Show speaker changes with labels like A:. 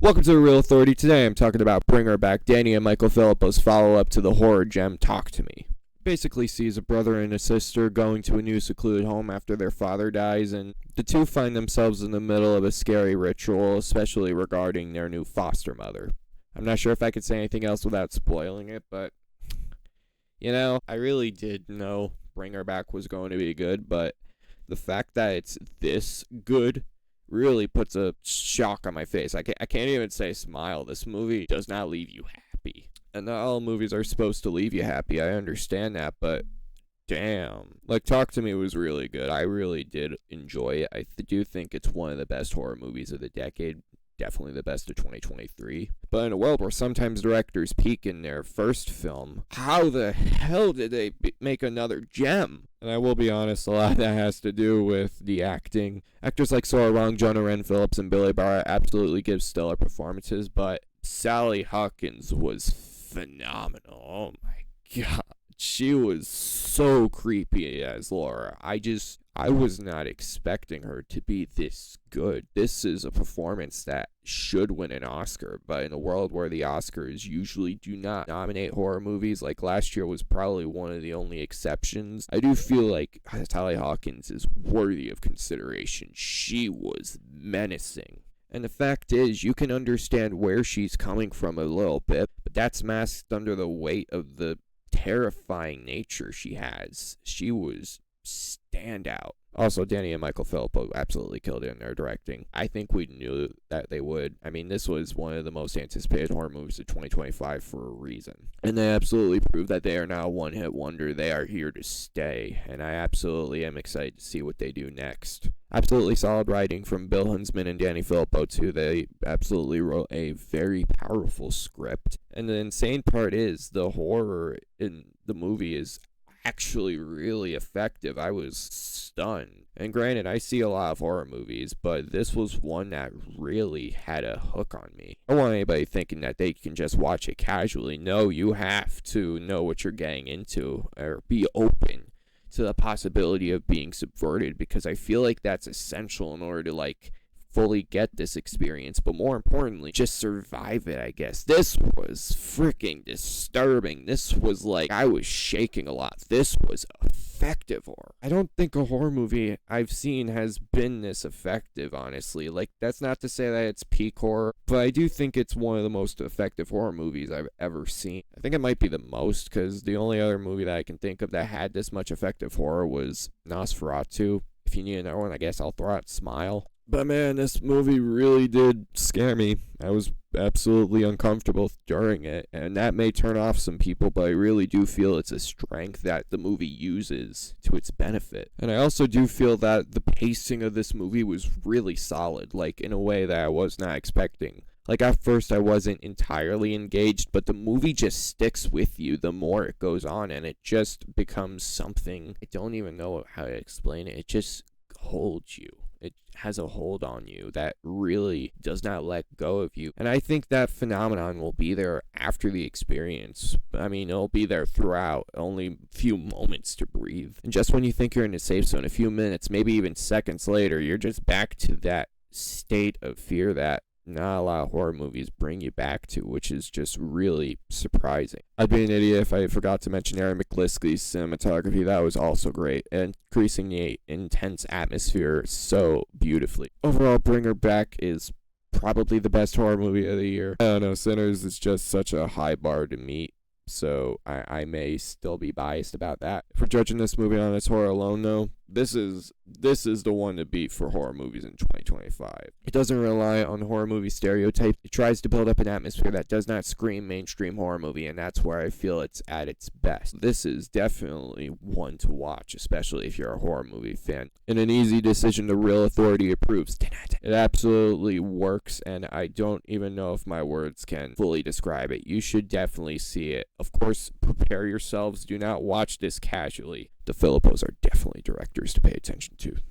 A: Welcome to The Real Authority. Today I'm talking about Bring Her Back, Danny and Michael Philippou's follow-up to the horror gem Talk to Me. Basically sees a brother and a sister going to a new secluded home after their father dies, and the two find themselves in the middle of a scary ritual, especially regarding their new foster mother. I'm not sure if I could say anything else without spoiling it, but, I really did know Bring Her Back was going to be good, but the fact that it's this good really puts a shock on my face. I can't even say smile. This movie does not leave you happy. And not all movies are supposed to leave you happy. I understand that, but damn. Talk to Me was really good. I really did enjoy it. I do think it's one of the best horror movies of the decade. Definitely the best of 2023. But in a world where sometimes directors peak in their first film, how the hell did they make another gem? And I will be honest, a lot of that has to do with the acting. Actors like Sora Wrong, Jonah Ren Phillips, and Billy Barr absolutely give stellar performances, but Sally Hawkins was phenomenal. Oh my god. She was so creepy as Laura. I was not expecting her to be this good. This is a performance that should win an Oscar, but in a world where the Oscars usually do not nominate horror movies, like last year was probably one of the only exceptions, I do feel like Sally Hawkins is worthy of consideration. She was menacing. And the fact is, you can understand where she's coming from a little bit, but that's masked under the weight of the terrifying nature she has. She was standout. Also, Danny and Michael Philippou absolutely killed it in their directing. I think we knew that they would. I mean, this was one of the most anticipated horror movies of 2025 for a reason. And they absolutely proved that they are now a one-hit wonder. They are here to stay. And I absolutely am excited to see what they do next. Absolutely solid writing from Bill Huntsman and Danny Philippou, too. They absolutely wrote a very powerful script. And the insane part is the horror in the movie is actually really effective. I was stunned. And granted, I see a lot of horror movies, but this was one that really had a hook on me. I don't want anybody thinking that they can just watch it casually. No, you have to know what you're getting into, or be open to the possibility of being subverted, because I feel like that's essential in order to fully get this experience, but more importantly, just survive it, I guess. This was freaking disturbing. This was I was shaking a lot. This was effective horror. I don't think a horror movie I've seen has been this effective, honestly. That's not to say that it's peak horror, but I do think it's one of the most effective horror movies I've ever seen. I think it might be the most, because the only other movie that I can think of that had this much effective horror was Nosferatu. If you need another one, I guess I'll throw out Smile. But man, this movie really did scare me. I was absolutely uncomfortable during it, and that may turn off some people, but I really do feel it's a strength that the movie uses to its benefit. And I also do feel that the pacing of this movie was really solid, in a way that I was not expecting. At first I wasn't entirely engaged, but the movie just sticks with you the more it goes on, and it just becomes something. I don't even know how to explain it. It just holds you. It has a hold on you that really does not let go of you. And I think that phenomenon will be there after the experience. I mean, it'll be there throughout. Only a few moments to breathe. And just when you think you're in a safe zone, a few minutes, maybe even seconds later, you're just back to that state of fear that not a lot of horror movies bring you back to, which is just really surprising. I'd be an idiot if I forgot to mention Aaron McLisky's cinematography. That was also great, and increasing the intense atmosphere so beautifully. Overall, Bring Her Back is probably the best horror movie of the year. I don't know, Sinners is just such a high bar to meet, so I may still be biased about that. For judging this movie on its horror alone, though, this is the one to beat for horror movies in 2025. It doesn't rely on horror movie stereotypes. It tries to build up an atmosphere that does not scream mainstream horror movie, and that's where I feel it's at its best. This is definitely one to watch, especially if you're a horror movie fan. And an easy decision The Real Authority approves. It absolutely works, and I don't even know if my words can fully describe it. You should definitely see it. Of course, prepare yourselves. Do not watch this casually. The Philippous are definitely directors to pay attention to.